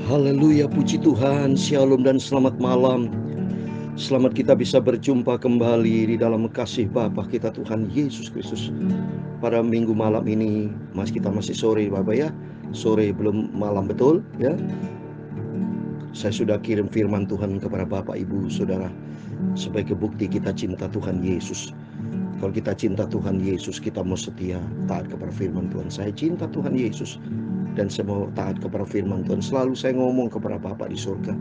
Haleluya, puji Tuhan, shalom dan selamat malam. Selamat kita bisa berjumpa kembali di dalam kasih Bapa kita Tuhan Yesus Kristus. Pada minggu malam ini, kita masih sore Bapak ya. Sore belum malam, betul ya. Saya sudah kirim firman Tuhan kepada Bapak Ibu Saudara sebagai bukti kita cinta Tuhan Yesus. Kalau kita cinta Tuhan Yesus, kita mau setia taat kepada firman Tuhan. Saya cinta Tuhan Yesus dan saya mau taat kepada firman Tuhan. Selalu saya ngomong kepada Bapa di surga.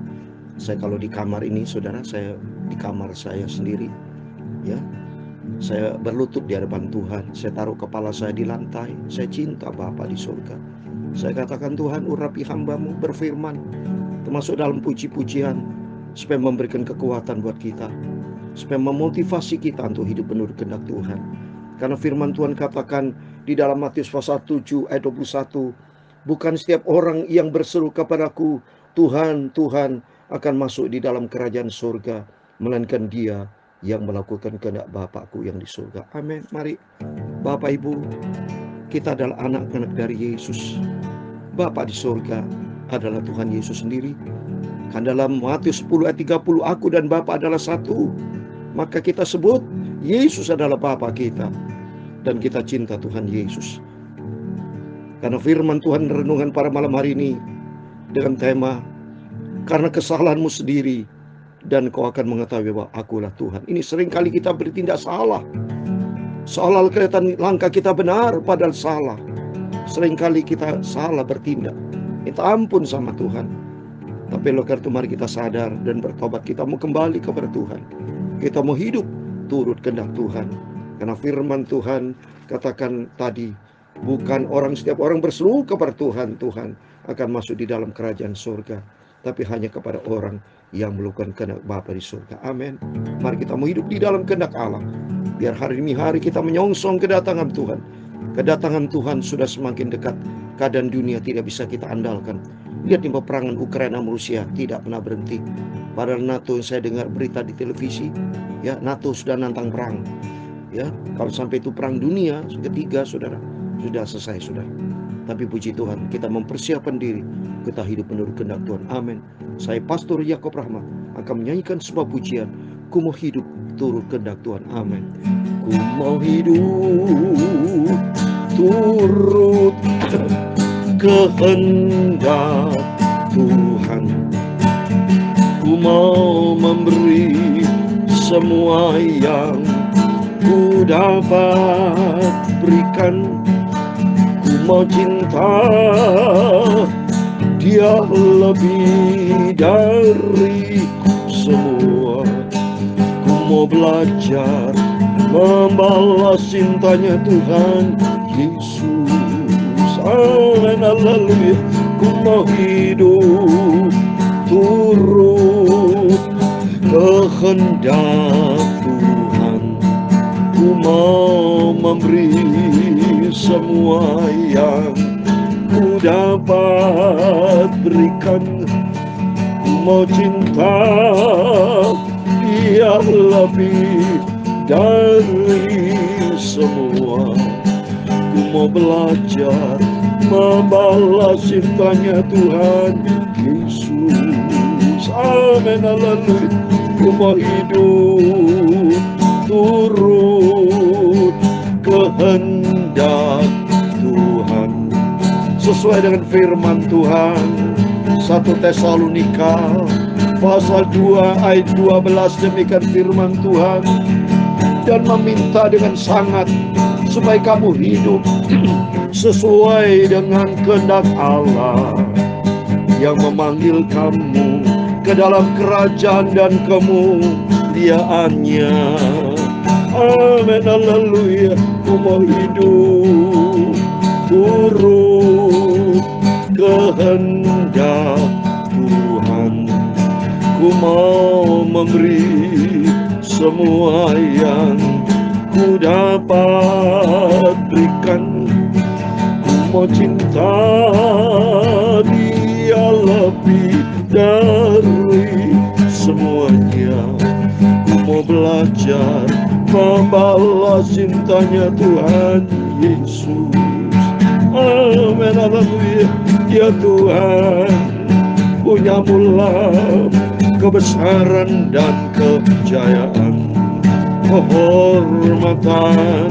Saya kalau di kamar ini, saudara, saya di kamar saya sendiri, ya. Saya berlutut di hadapan Tuhan. Saya taruh kepala saya di lantai. Saya cinta Bapa di surga. Saya katakan, Tuhan, urapi hamba-Mu berfirman, termasuk dalam puji-pujian, supaya memberikan kekuatan buat kita, supaya memotivasi kita untuk hidup menurut kehendak Tuhan. Karena firman Tuhan katakan di dalam Matius pasal 7 ayat 21, bukan setiap orang yang berseru kepadaku, Tuhan, Tuhan, akan masuk di dalam kerajaan surga, melainkan dia yang melakukan kehendak Bapakku yang di surga. Amin. Mari Bapak Ibu, kita adalah anak-anak dari Yesus. Bapa di surga adalah Tuhan Yesus sendiri. Kan dalam Matius 10 ayat 30, aku dan Bapa adalah satu. Maka kita sebut Yesus adalah Bapa kita, dan kita cinta Tuhan Yesus. Karena firman Tuhan renungan pada malam hari ini dengan tema, karena kesalahanmu sendiri dan kau akan mengetahui bahwa akulah Tuhan. Ini seringkali kita bertindak salah, seolah kelihatan langkah kita benar padahal salah. Seringkali kita salah bertindak, minta ampun sama Tuhan. Tapi karena itu mari kita sadar dan bertobat. Kita mau kembali kepada Tuhan, kita mau hidup turut kehendak Tuhan. Karena firman Tuhan katakan tadi, bukan setiap orang berseru kepada Tuhan, Tuhan akan masuk di dalam kerajaan surga, tapi hanya kepada orang yang melakukan kehendak Bapa di surga. Amin. Mari kita mau hidup di dalam kehendak Allah. Biar hari demi hari kita menyongsong kedatangan Tuhan. Kedatangan Tuhan sudah semakin dekat. Keadaan dunia tidak bisa kita andalkan. Lihat di peperangan Ukraina Rusia tidak pernah berhenti. Padahal NATO, saya dengar berita di televisi, ya, NATO sudah nantang perang. Ya, kalau sampai itu perang dunia ketiga, saudara, sudah selesai, saudara. Tapi puji Tuhan, kita mempersiapkan diri, kita hidup menurut kehendak Tuhan. Amin. Saya Pastor Yakob Rahmat akan menyanyikan sebuah pujian, ku mau hidup turut kehendak Tuhan. Amin. Ku mau hidup turut kehendak Tuhan. Ku mau memberi semua yang ku dapat berikan. Ku mau cinta dia lebih dari semua. Ku mau belajar membalas cintanya Tuhan Yesus. Amin, haleluya. Ku mau hidup turut kehendak Tuhan. Ku mau memberi semua yang ku dapat berikan. Ku mau cinta dia lebih dari semua. Ku mau belajar membalas cintanya Tuhan Yesus. Amin, haleluya. Ku mau hidup turut kehendak Tuhan sesuai dengan firman Tuhan. 1 Tesalonika pasal 2 ayat 12, demikian firman Tuhan, dan meminta dengan sangat supaya kamu hidup sesuai dengan kehendak Allah yang memanggil kamu ke dalam kerajaan dan kemuliaannya. Amin, haleluya. Ku mau hidup turut kehendak Tuhan. Ku mau memberi semua yang ku dapat berikan. Ku mau cinta dia lebih dari semuanya. Ku mau belajar membalas cintanya Tuhan Yesus. Amin, haleluya. Ya Tuhan, punyamulah kebesaran dan kejayaan, kehormatan,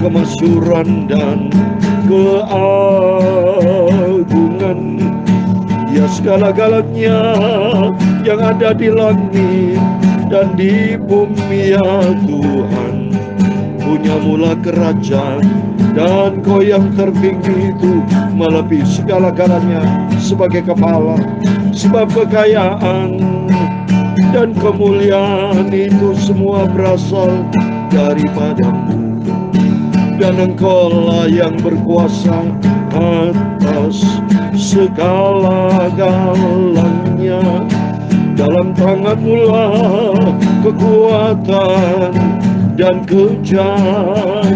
kemasyuran dan keagungan. Ya segala-galanya yang ada di langit dan di bumi, ya Tuhan, punyamulah kerajaan, dan Kau yang tertinggi itu melebihi segala-galanya sebagai kepala. Sebab kekayaan dan kemuliaan itu semua berasal daripada-Mu, dan Engkau-lah yang berkuasa atas segala-galanya. Dalam tangan-Mu lah kekuatan dan kejayaan.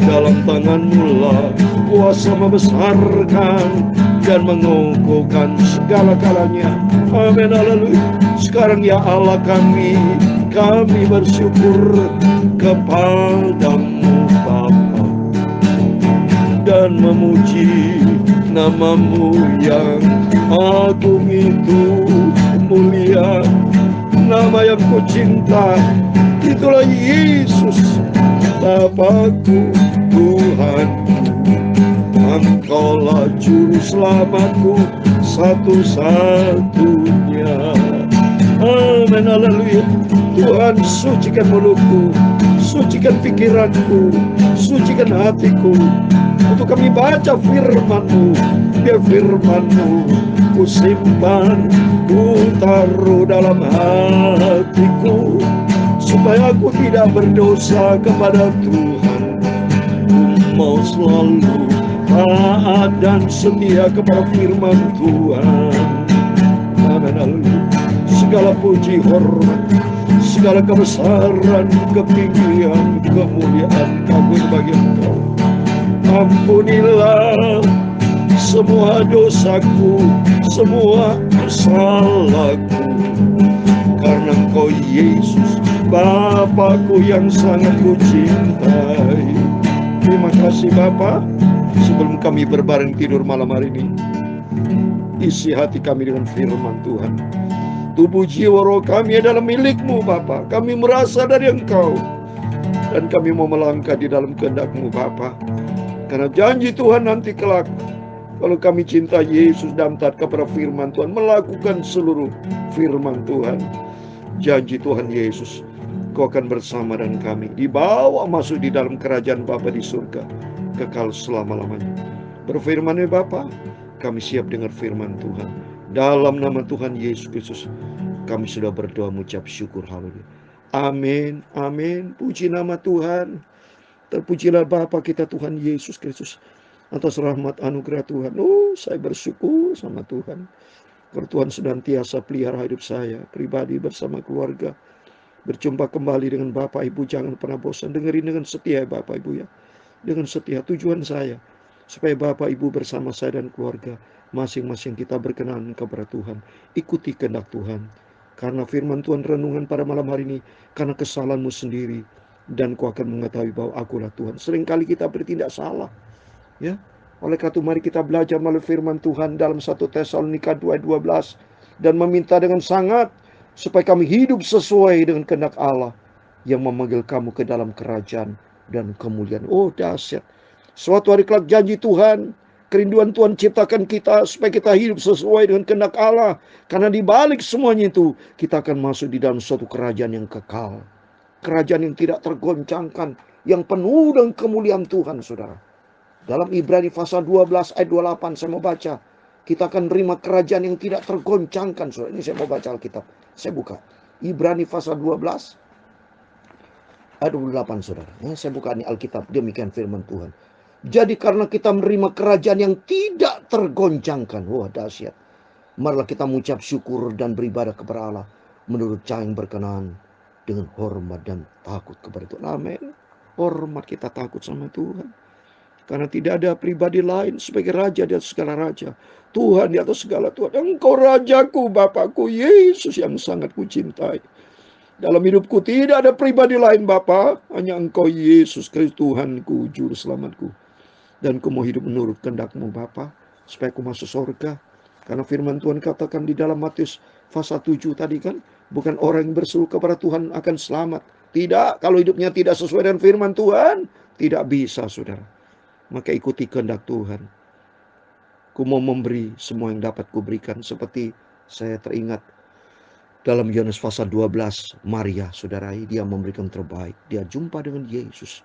Dalam tangan-Mu lah kuasa membesarkan dan mengukuhkan segala-galanya. Amin, haleluya. Sekarang ya Allah kami bersyukur kepadamu Bapa, dan memuji nama-Mu yang agung itu mulia. Nama yang Ku cinta itulah Yesus, Bapakku, Tuhanku. Engkaulah juru selamatku satu-satunya. Amin, haleluya. Tuhan, sucikan mulutku, sucikan pikiranku, sucikan hatiku, untuk kami baca firman-Mu. Biar firman-Mu Ku simpan, Ku taruh dalam hatiku, supaya aku tidak berdosa kepada Tuhan. Ku mau selalu taat dan setia kepada firman Tuhan. Amin, haleluya. Segala puji, hormat, segala kebesaran, ketinggian, kemuliaan, kagum bagi Engkau. Ampunilah semua dosaku, semua salahku, karena Engkau Yesus, Bapakku yang sangat Ku cintai. Terima kasih Bapa. Sebelum kami berbareng tidur malam hari ini, isi hati kami dengan firman Tuhan. Tubuh jiwa roh kami adalah milik-Mu Bapa. Kami merasa dari Engkau, dan kami mau melangkah di dalam kehendak-Mu Bapa. Karena janji Tuhan nanti kelak, kalau kami cinta Yesus dan taat kepada firman Tuhan, melakukan seluruh firman Tuhan, janji Tuhan Yesus, Kau akan bersama dengan kami, dibawa masuk di dalam kerajaan Bapa di surga, kekal selama-lamanya. Berfirman-Nya Bapa, kami siap dengar firman Tuhan. Dalam nama Tuhan Yesus Kristus, kami sudah berdoa mengucap syukur. Haleluya. Amin, amin. Puji nama Tuhan. Terpujilah Bapa kita Tuhan Yesus Kristus atas rahmat anugerah Tuhan. Oh, saya bersyukur sama Tuhan. Karena Tuhan senantiasa pelihara hidup saya pribadi bersama keluarga. Berjumpa kembali dengan Bapak Ibu, jangan pernah bosan. Dengerin dengan setia Bapak Ibu ya. Dengan setia, tujuan saya supaya Bapak Ibu bersama saya dan keluarga, masing-masing kita berkenan kepada Tuhan. Ikuti kehendak Tuhan. Karena firman Tuhan renungan pada malam hari ini, karena kesalahanmu sendiri, dan Kau akan mengetahui bahwa Akulah Tuhan. Seringkali kita bertindak salah, ya. Oleh karena itu mari kita belajar melalui firman Tuhan dalam 1 Tesalonika 2:12, dan meminta dengan sangat supaya kami hidup sesuai dengan kehendak Allah yang memanggil kamu ke dalam kerajaan dan kemuliaan. Oh dahsyat. Suatu hari kelak janji Tuhan, kerinduan Tuhan ciptakan kita supaya kita hidup sesuai dengan kehendak Allah. Karena di balik semuanya itu, kita akan masuk di dalam suatu kerajaan yang kekal. Kerajaan yang tidak tergoncangkan, yang penuh dengan kemuliaan Tuhan, saudara. Dalam Ibrani pasal 12 ayat 28 saya mau baca. Kita akan menerima kerajaan yang tidak tergoncangkan, saudara. Ini saya mau baca Alkitab. Saya buka. Ibrani pasal 12 ayat 28, saudara. Saya buka ini Alkitab. Demikian firman Tuhan. Jadi karena kita menerima kerajaan yang tidak tergoncangkan. Wah dahsyat. Marilah kita mengucap syukur dan beribadah kepada Allah menurut cara yang berkenan, dengan hormat dan takut kepada Tuhan. Amin. Hormat, kita takut sama Tuhan. Karena tidak ada pribadi lain sebagai raja di atas segala raja. Tuhan di atas segala Tuhan. Engkau rajaku, Bapakku, Yesus yang sangat kucintai. Dalam hidupku tidak ada pribadi lain Bapa, hanya Engkau Yesus Kristus Tuhanku, Juru Selamatku. Dan ku mau hidup menurut kehendak-Mu Bapa. supaya aku masuk surga. Karena firman Tuhan katakan di dalam Matius pasal 7 tadi kan, bukan orang yang berseru kepada Tuhan akan selamat. Tidak, kalau hidupnya tidak sesuai dengan firman Tuhan, tidak bisa, saudara. Maka ikuti kehendak Tuhan. Ku mau memberi semua yang dapat kuberikan. Seperti saya teringat dalam Yohanes pasal 12, Maria, saudara, dia memberikan terbaik. Dia jumpa dengan Yesus.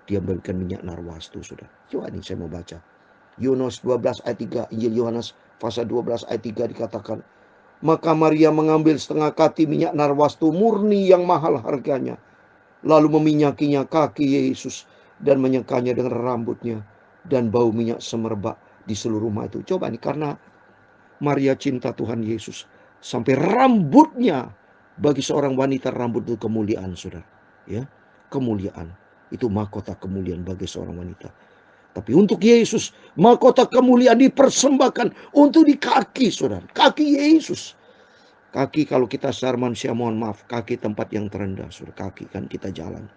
Dia memberikan minyak narwastu, saudara. Coba ini saya mau baca. Yohanes 12 ayat 3, Injil Yohanes pasal 12 ayat 3 dikatakan, maka Maria mengambil setengah kati minyak narwastu murni yang mahal harganya, lalu meminyakinya kaki Yesus dan menyekanya dengan rambutnya, dan bau minyak semerbak di seluruh rumah itu. Coba nih, karena Maria cinta Tuhan Yesus sampai rambutnya, bagi seorang wanita rambut itu kemuliaan, saudara. Ya, kemuliaan itu mahkota kemuliaan bagi seorang wanita. Tapi untuk Yesus, mahkota kemuliaan dipersembahkan untuk di kaki, saudara. Kaki Yesus. Kaki kalau kita secara manusia, mohon maaf, kaki tempat yang terendah, saudara. Kaki kan kita jalan.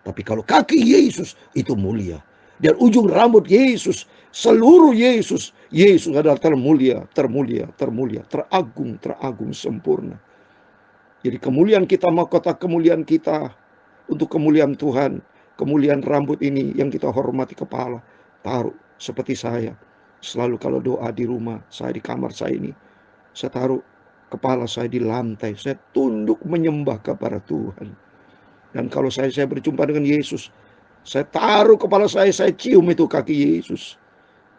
Tapi kalau kaki Yesus itu mulia. Dan ujung rambut Yesus, seluruh Yesus, Yesus adalah termulia, termulia, termulia, teragung, teragung, sempurna. Jadi kemuliaan kita, mahkota kemuliaan kita untuk kemuliaan Tuhan. Kemuliaan rambut ini yang kita hormati kepala. Taruh seperti saya. Selalu kalau doa di rumah, saya di kamar saya ini, saya taruh kepala saya di lantai. Saya tunduk menyembah kepada Tuhan. Dan kalau saya berjumpa dengan Yesus, saya taruh kepala saya cium itu kaki Yesus.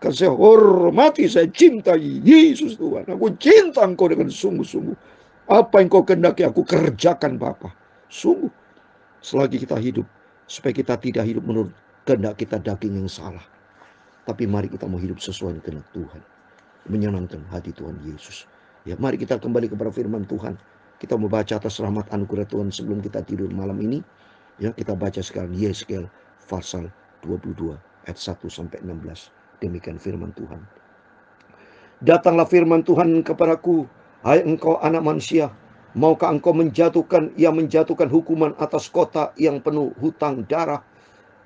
Karena saya hormati, saya cintai Yesus Tuhan. Aku cinta Engkau dengan sungguh-sungguh. Apa yang Kau kehendaki aku kerjakan Bapa. Sungguh. Selagi kita hidup, supaya kita tidak hidup menurut kehendak kita daging yang salah. Tapi mari kita mau hidup sesuai dengan kehendak Tuhan. Menyenangkan hati Tuhan Yesus. Ya, mari kita kembali kepada firman Tuhan. Kita mau baca atas rahmat anugerah Tuhan sebelum kita tidur malam ini. Ya, kita baca sekarang Yeskel pasal 22 ayat 1 sampai 16. Demikian firman Tuhan. Datanglah firman Tuhan kepadaku, hai engkau anak manusia, maukah engkau menjatuhkan hukuman atas kota yang penuh hutang darah?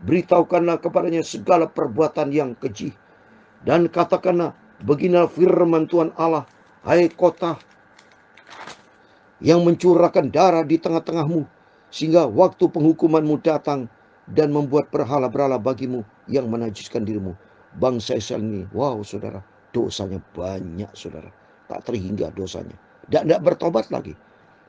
Beritahukanlah kepadanya segala perbuatan yang keji. Dan katakanlah, beginilah firman Tuhan Allah, hai kota yang mencurahkan darah di tengah-tengahmu, sehingga waktu penghukumanmu datang dan membuat berhala-berhala bagimu yang menajiskan dirimu. Bangsa Israel ini, wow saudara, dosanya banyak saudara. Tak terhingga dosanya. Tidak bertobat lagi.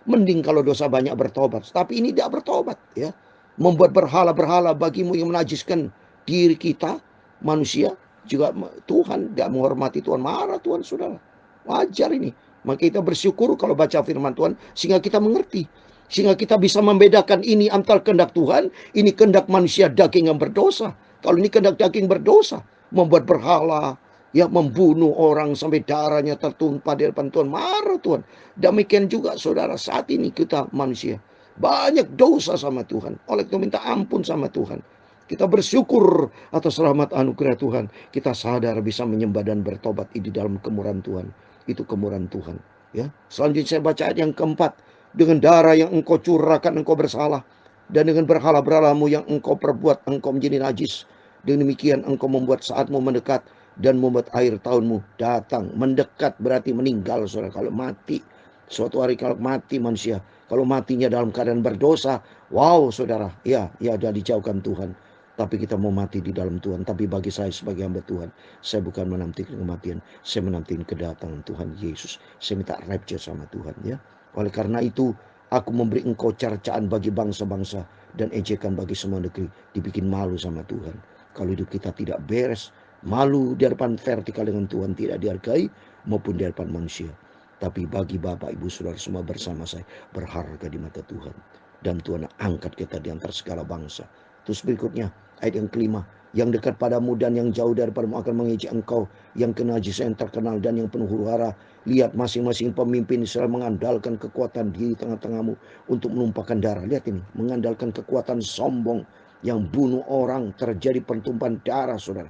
Mending kalau dosa banyak bertobat. Tapi ini tidak bertobat ya. Membuat berhala-berhala bagimu yang menajiskan diri kita, manusia. Juga Tuhan tidak menghormati Tuhan. Marah Tuhan saudara. Wajar ini. Maka kita bersyukur kalau baca firman Tuhan. Sehingga kita mengerti. Sehingga kita bisa membedakan ini antara kehendak Tuhan. Ini kehendak manusia daging yang berdosa. Kalau ini kehendak daging berdosa. Membuat berhala. Ya, membunuh orang sampai darahnya tertumpah di depan Tuhan. Marah Tuhan. Demikian juga saudara, saat ini kita manusia banyak dosa sama Tuhan. Oleh itu minta ampun sama Tuhan. Kita bersyukur atas rahmat anugerah Tuhan. Kita sadar bisa menyembah dan bertobat di dalam kemurahan Tuhan. Itu kemurahan Tuhan. Ya. Selanjutnya saya baca ayat yang keempat. Dengan darah yang engkau curahkan engkau bersalah. Dan dengan berhala-berhalamu yang engkau perbuat engkau menjadi najis. Dengan demikian engkau membuat saatmu mendekat. Dan membuat akhir tahunmu datang. Mendekat berarti meninggal saudara. Kalau mati, suatu hari kalau mati manusia, kalau matinya dalam keadaan berdosa, wow saudara, ya sudah dijauhkan Tuhan. Tapi kita mau mati di dalam Tuhan. Tapi bagi saya sebagai hamba Tuhan, saya bukan menantikan kematian, saya menantikan kedatangan Tuhan Yesus. Saya minta rapture sama Tuhan ya. Oleh karena itu, aku memberi engkau cercaan bagi bangsa-bangsa dan ejekan bagi semua negeri. Dibikin malu sama Tuhan. Kalau hidup kita tidak beres, malu di hadapan vertikal dengan Tuhan, tidak dihargai maupun di hadapan manusia. Tapi bagi Bapak Ibu Saudara semua bersama saya berharga di mata Tuhan. Dan Tuhan angkat kita di antara segala bangsa. Terus berikutnya ayat yang kelima. Yang dekat padamu dan yang jauh daripadamu akan mengejek engkau. Yang kenajisan yang terkenal dan yang penuh huru-hara. Lihat masing-masing pemimpin Israel mengandalkan kekuatan di tengah-tengahmu untuk menumpahkan darah. Lihat ini, mengandalkan kekuatan sombong yang bunuh orang, terjadi pertumpahan darah saudara.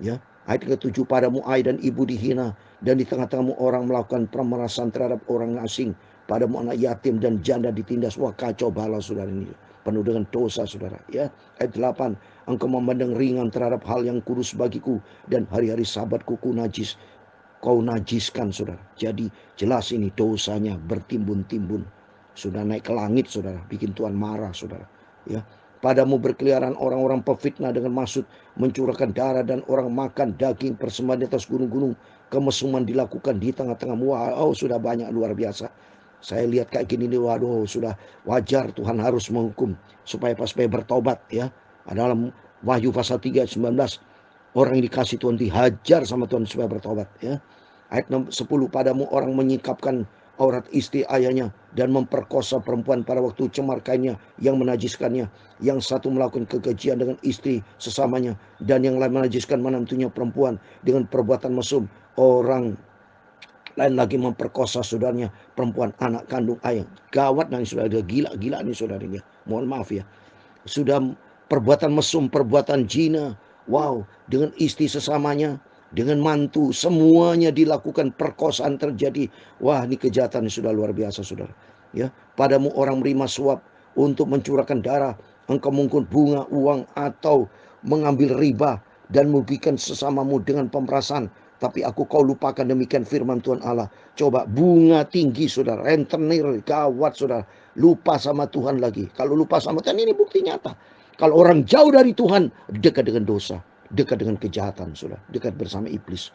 Ya, ayat ke-7, padamu ayah dan ibu dihina, dan di tengah-tengahmu orang melakukan pemerasan terhadap orang asing. Padamu anak yatim dan janda ditindas. Wah kacau balau saudara ini. penuh dengan dosa, saudara. Ya, ayat 8, engkau memandang ringan terhadap hal yang kudus bagiku, dan hari-hari sabatku kau najiskan, saudara. Jadi jelas ini dosanya bertimbun-timbun. Sudah naik ke langit, saudara. Bikin Tuhan marah, saudara. Ya, padamu berkeliaran orang-orang pefitnah dengan maksud mencurahkan darah, dan orang makan daging persembahan di atas gunung-gunung. Kemesuman dilakukan di tengah-tengahmu. Wow, sudah banyak, luar biasa. Saya lihat kayak gini nih, waduh, sudah wajar Tuhan harus menghukum supaya bertobat, ya. Dalam Wahyu pasal 3 ayat 19, orang yang dikasih Tuhan dihajar sama Tuhan supaya bertobat, ya. Ayat 10, padamu orang menyikapkan aurat istri ayahnya dan memperkosa perempuan pada waktu cemar kainnya yang menajiskannya. Yang satu melakukan kekejian dengan istri sesamanya, dan yang lain menajiskan menantunya perempuan dengan perbuatan mesum. Orang lain lagi memperkosa saudaranya perempuan, anak kandung ayah. Gawat, nanti sudah ada gila-gila nih saudarinya. Mohon maaf ya. Sudah perbuatan mesum, perbuatan zina. Wow, dengan istri sesamanya, dengan mantu, semuanya dilakukan, perkosaan terjadi. Wah, ini kejahatan yang sudah luar biasa, saudara. Ya, padamu orang menerima suap untuk mencurahkan darah, engkau mengungkut bunga, uang, atau mengambil riba dan merugikan sesamamu dengan pemerasan. Tapi kau lupakan, demikian firman Tuhan Allah. Coba bunga tinggi, saudara, rentenir, gawat, saudara. Lupa sama Tuhan lagi. Kalau lupa sama Tuhan, ini bukti nyata. Kalau orang jauh dari Tuhan, dekat dengan dosa, dekat dengan kejahatan, sudah dekat bersama iblis.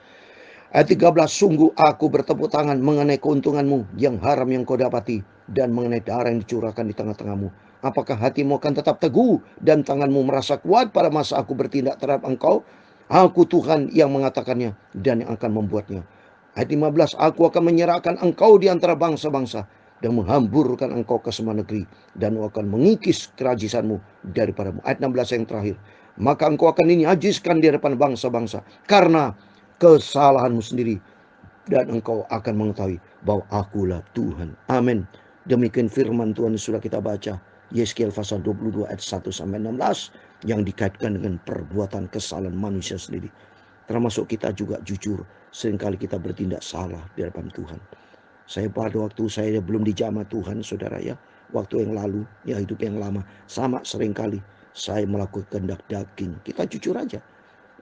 Ayat 13, sungguh aku bertepuk tangan mengenai keuntunganmu yang haram yang kau dapati, dan mengenai darah yang dicurahkan di tengah-tengahmu. Apakah hatimu akan tetap teguh dan tanganmu merasa kuat pada masa aku bertindak terhadap engkau? Aku Tuhan yang mengatakannya dan yang akan membuatnya. Ayat 15, aku akan menyerahkan engkau di antara bangsa-bangsa dan menghamburkan engkau ke semua negeri, dan akan mengikis kerajisanmu daripadamu. Ayat 16 yang terakhir, maka engkau akan dinajiskan di hadapan bangsa-bangsa karena kesalahanmu sendiri, dan engkau akan mengetahui bahwa akulah Tuhan. Amin. Demikian firman Tuhan yang sudah kita baca, Yeskiel pasal 22 ayat 1 sampai 16, yang dikaitkan dengan perbuatan kesalahan manusia sendiri. Termasuk kita juga jujur, seringkali kita bertindak salah di hadapan Tuhan. Saya pada waktu saya belum dijamah Tuhan, saudara, ya, waktu yang lalu, ya, hidup yang lama, sama seringkali saya melakukan kehendak daging. Kita jujur aja.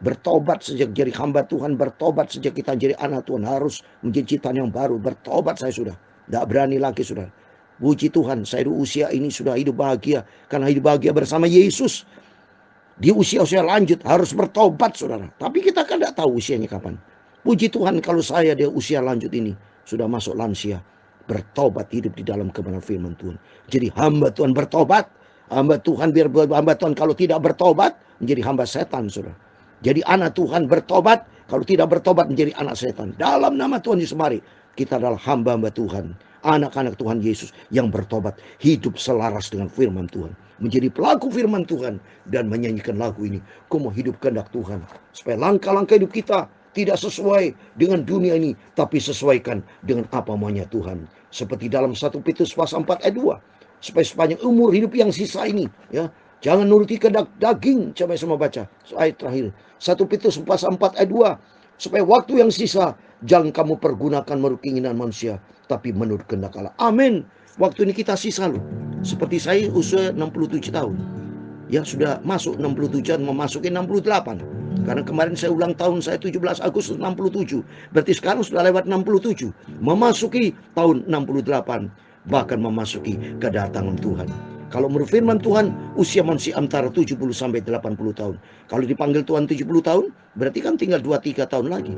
Bertobat sejak jadi hamba Tuhan, bertobat sejak kita jadi anak Tuhan, harus menjadi ciptaan yang baru. Bertobat saya sudah, tidak berani lagi, saudara. Puji Tuhan, saya di usia ini sudah hidup bahagia, karena hidup bahagia bersama Yesus. Di usia-usia lanjut harus bertobat, saudara. Tapi kita kan tidak tahu usianya kapan. Puji Tuhan, kalau saya di usia lanjut ini sudah masuk lansia, bertobat, hidup di dalam kebenaran firman Tuhan. Jadi hamba Tuhan bertobat. Hamba Tuhan, biar hamba Tuhan kalau tidak bertobat menjadi hamba setan, saudara. Jadi anak Tuhan bertobat, kalau tidak bertobat menjadi anak setan. Dalam nama Tuhan Yesus, mari kita adalah hamba-hamba Tuhan, anak-anak Tuhan Yesus yang bertobat, hidup selaras dengan firman Tuhan, menjadi pelaku firman Tuhan, dan menyanyikan lagu ini. Aku mau hidup kehendak Tuhan, supaya langkah-langkah hidup kita tidak sesuai dengan dunia ini, tapi sesuaikan dengan apa maunya Tuhan. Seperti dalam 1 Petrus pasal 4 ayat 2, supaya sepanjang umur hidup yang sisa ini, ya, jangan nuruti kehendak daging. Coba semua baca ayat terakhir, 1 Petrus pasal 4 ayat 2, supaya waktu yang sisa jangan kamu pergunakan menurut keinginan manusia, tapi menurut kehendak Allah. Amin. Waktu ini kita sisa loh. Seperti saya usia 67 tahun. Ya, sudah masuk 67, memasuki 68. Karena kemarin saya ulang tahun, saya 17 Agustus 67. Berarti sekarang sudah lewat 67. Memasuki tahun 68. Bahkan memasuki kedatangan Tuhan. Kalau menurut firman Tuhan, usia manusia antara 70 sampai 80 tahun. Kalau dipanggil Tuhan 70 tahun, berarti kan tinggal 2-3 tahun lagi.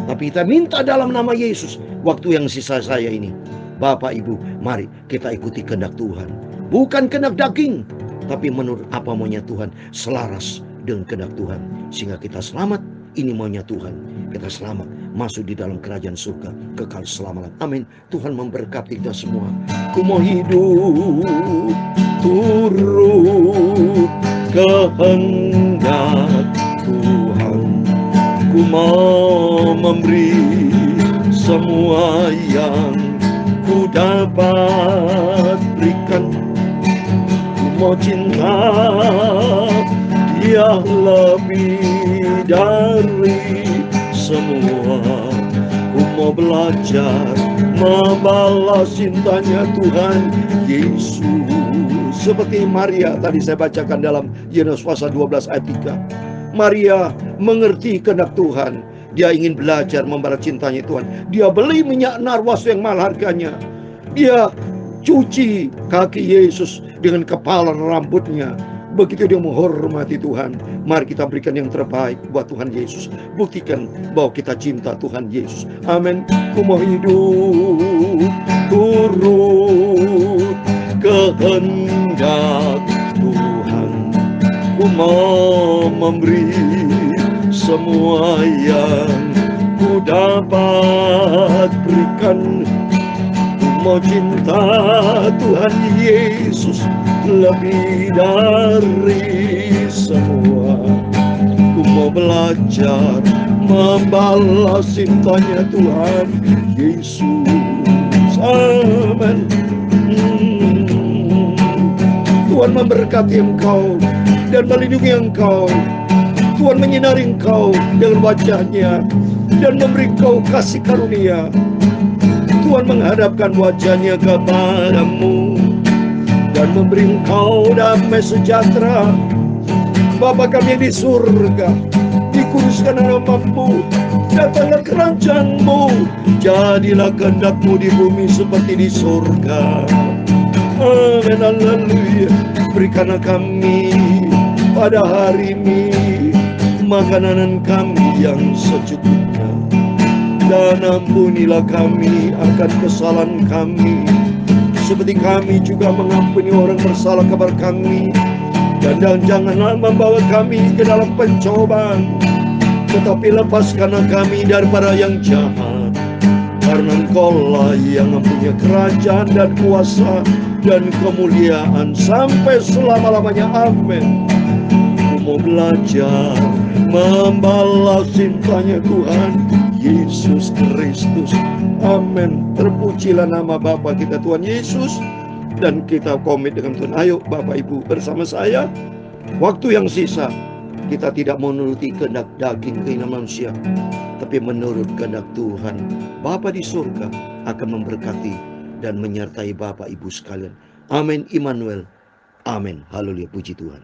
Tapi kita minta dalam nama Yesus, waktu yang sisa saya ini, Bapak Ibu, mari kita ikuti kehendak Tuhan. Bukan kehendak daging, tapi menurut apa maunya Tuhan, selaras dengan kehendak Tuhan. Sehingga kita selamat, ini maunya Tuhan. Kita selamat, masuk di dalam kerajaan surga, kekal selama-lamanya. Amin. Tuhan memberkati kita semua. Ku mau hidup turut kehendak Tuhan. Ku mau memberi semua yang ku dapat berikan. Ku mau cinta Dia lebih dari semua. Ku mau belajar membalas cintanya Tuhan Yesus. Seperti Maria tadi saya bacakan dalam Yohanes pasal 12 ayat 3. Maria mengerti kehendak Tuhan. Dia ingin belajar membalas cintanya Tuhan. Dia beli minyak narwastu yang mahal harganya. Dia cuci kaki Yesus dengan kepala rambutnya. Begitu dia menghormati Tuhan. Mari kita berikan yang terbaik buat Tuhan Yesus. Buktikan bahwa kita cinta Tuhan Yesus. Amin. Ku mau hidup turut kehendak Tuhan. Ku mau memberi semua yang ku dapat berikan. Mau cinta Tuhan Yesus lebih dari semua. Ku mau belajar membalas cintanya Tuhan Yesus. Amin. Tuhan memberkati engkau dan melindungi engkau. Tuhan menyinari engkau dengan wajahnya dan memberi engkau kasih karunia. Tuhan menghadapkan wajahnya kepadamu dan memberi engkau damai sejahtera. Bapa kami yang di surga, dikuduskan namamu, datanglah kerajaanmu, jadilah kehendakmu di bumi seperti di surga. Amin, haleluya. Berikanlah kami pada hari ini makanan kami yang secukupnya, dan ampunilah kami akan kesalahan kami, seperti kami juga mengampuni orang bersalah kepada kami. Dan janganlah membawa kami ke dalam pencobaan, tetapi lepaskanlah kami daripada yang jahat. Karena Engkau-lah yang mempunyai kerajaan dan kuasa dan kemuliaan sampai selama-lamanya. Amin. Aku mau belajar membalas cintanya Tuhan Yesus Kristus. Amin. Terpujilah nama Bapa kita Tuhan Yesus. Dan kita komit dengan Tuhan. Ayo Bapak Ibu bersama saya, waktu yang sisa kita tidak menuruti kehendak daging keinginan manusia, tapi menurut kehendak Tuhan. Bapa di surga akan memberkati dan menyertai Bapak Ibu sekalian. Amin. Immanuel. Amin. Haleluya. Puji Tuhan.